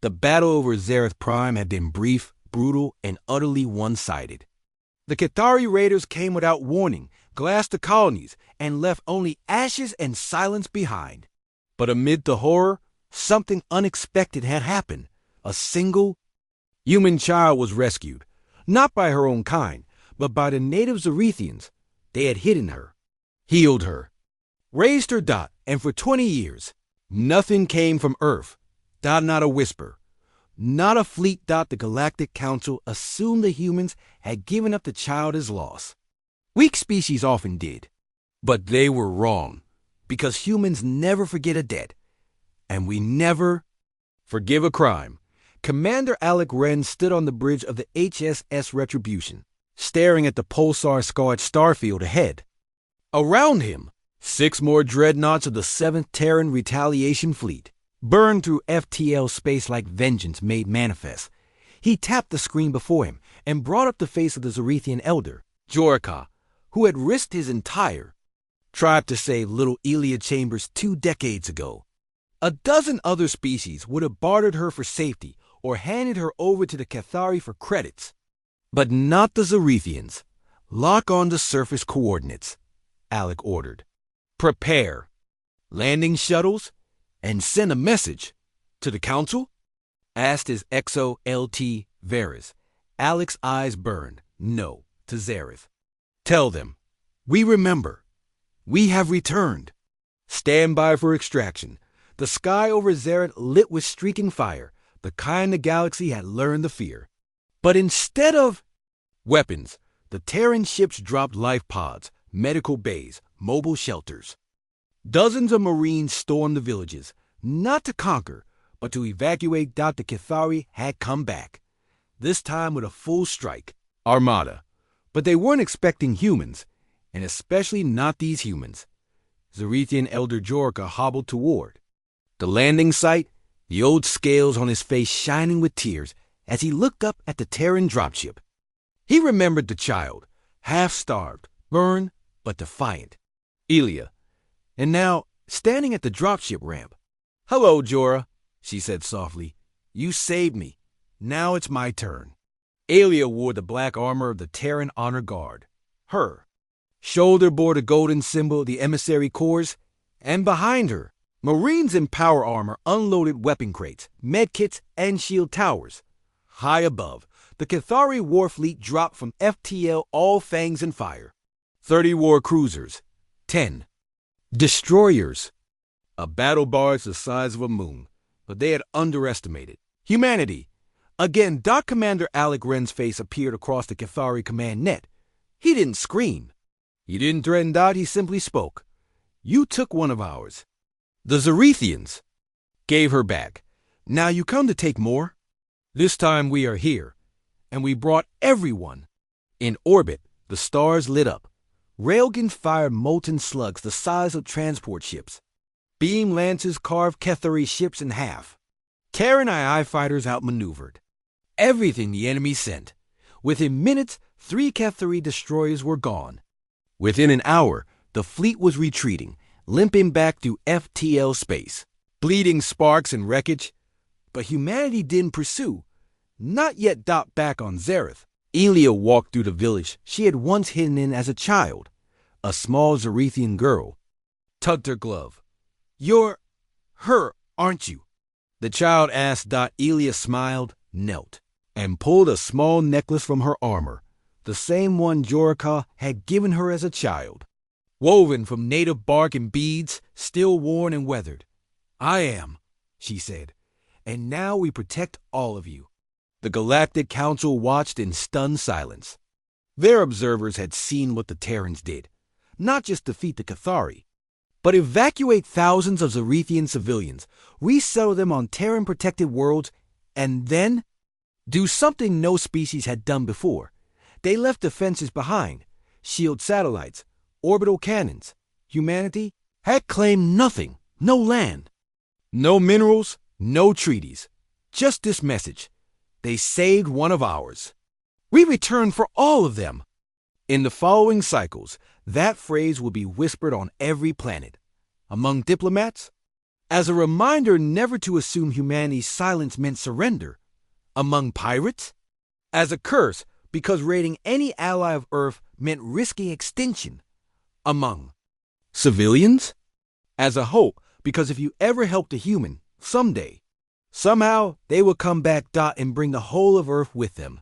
The battle over Zareth Prime had been brief, brutal, and utterly one-sided. The Cathari raiders came without warning, glassed the colonies, and left only ashes and silence behind. But amid the horror, something unexpected had happened. A single human child was rescued, not by her own kind, but by the native Zarethians. They had hidden her, healed her, raised her, and for 20 years, nothing came from Earth. Not a whisper. Not a fleet. The Galactic Council assumed the humans had given up the child as lost. Weak species often did. But they were wrong, because humans never forget a debt, and we never forgive a crime. Commander Alec Wren stood on the bridge of the HSS Retribution, staring at the pulsar-scarred starfield ahead. Around him, 6 more dreadnoughts of the 7th Terran Retaliation Fleet burned through FTL space like vengeance made manifest. He tapped the screen before him and brought up the face of the Zarethian elder, Jorka, who had risked his entire tribe to save little Elia Chambers 2 decades ago. A dozen other species would have bartered her for safety or handed her over to the Cathari for credits. But not the Zarethians. Lock on the surface coordinates, Alec ordered. Prepare landing shuttles and send a message to the Council? Asked his XO-LT Varys. Alec's eyes burned. No, to Zareth. Tell them, we remember. We have returned. Stand by for extraction. The sky over Zareth lit with streaking fire, the kind the galaxy had learned to fear. But instead of weapons, the Terran ships dropped life pods, medical bays, mobile shelters. Dozens of Marines stormed the villages, not to conquer, but to evacuate. The Cathari had come back, this time with a full strike armada. But they weren't expecting humans, and especially not these humans. Zarethian Elder Jorka hobbled toward the landing site, the old scales on his face shining with tears as he looked up at the Terran dropship. He remembered the child, half-starved, burned, but defiant, Elia, and now standing at the dropship ramp. "Hello, Jorah," she said softly. "You saved me. Now it's my turn." Elia wore the black armor of the Terran Honor Guard. Her shoulder bore the golden symbol of the Emissary Corps, and behind her, Marines in power armor unloaded weapon crates, medkits, and shield towers. High above, the Cathari war fleet dropped from FTL, all fangs and fire. 30 war cruisers, 10 destroyers, a battle barge the size of a moon, but they had underestimated humanity. Again, Commander Alec Wren's face appeared across the Cathari command net. He didn't scream. He didn't threaten. He simply spoke. "You took one of ours. The Zarethians gave her back. Now you come to take more? This time we are here, and we brought everyone." In orbit, the stars lit up. Railguns fired molten slugs the size of transport ships. Beam lances carved Cathari ships in half. Terran II fighters outmaneuvered everything the enemy sent. Within minutes, 3 Cathari destroyers were gone. Within an hour, the fleet was retreating, limping back through FTL space, bleeding sparks and wreckage. But humanity didn't pursue. Not yet. Back on Zareth, Elia walked through the village she had once hidden in as a child. A small Zarethian girl tugged her glove. "You're her, aren't you?" the child asked. Elia smiled, knelt, and pulled a small necklace from her armor, the same one Jorka had given her as a child, woven from native bark and beads, still worn and weathered. "I am," she said, "and now we protect all of you." The Galactic Council watched in stunned silence. Their observers had seen what the Terrans did. Not just defeat the Cathari, but evacuate thousands of Zarethian civilians, resettle them on Terran-protected worlds, and then do something no species had done before. They left defenses behind, shield satellites, orbital cannons. Humanity had claimed nothing, no land, no minerals, no treaties. Just this message: they saved one of ours. We return for all of them. In the following cycles, that phrase would be whispered on every planet, among diplomats, As a reminder never to assume humanity's silence meant surrender. Among pirates? As a curse, because raiding any ally of Earth meant risking extinction. Among civilians? As a hope, because if you ever helped a human, someday, somehow they will come back and bring the whole of Earth with them.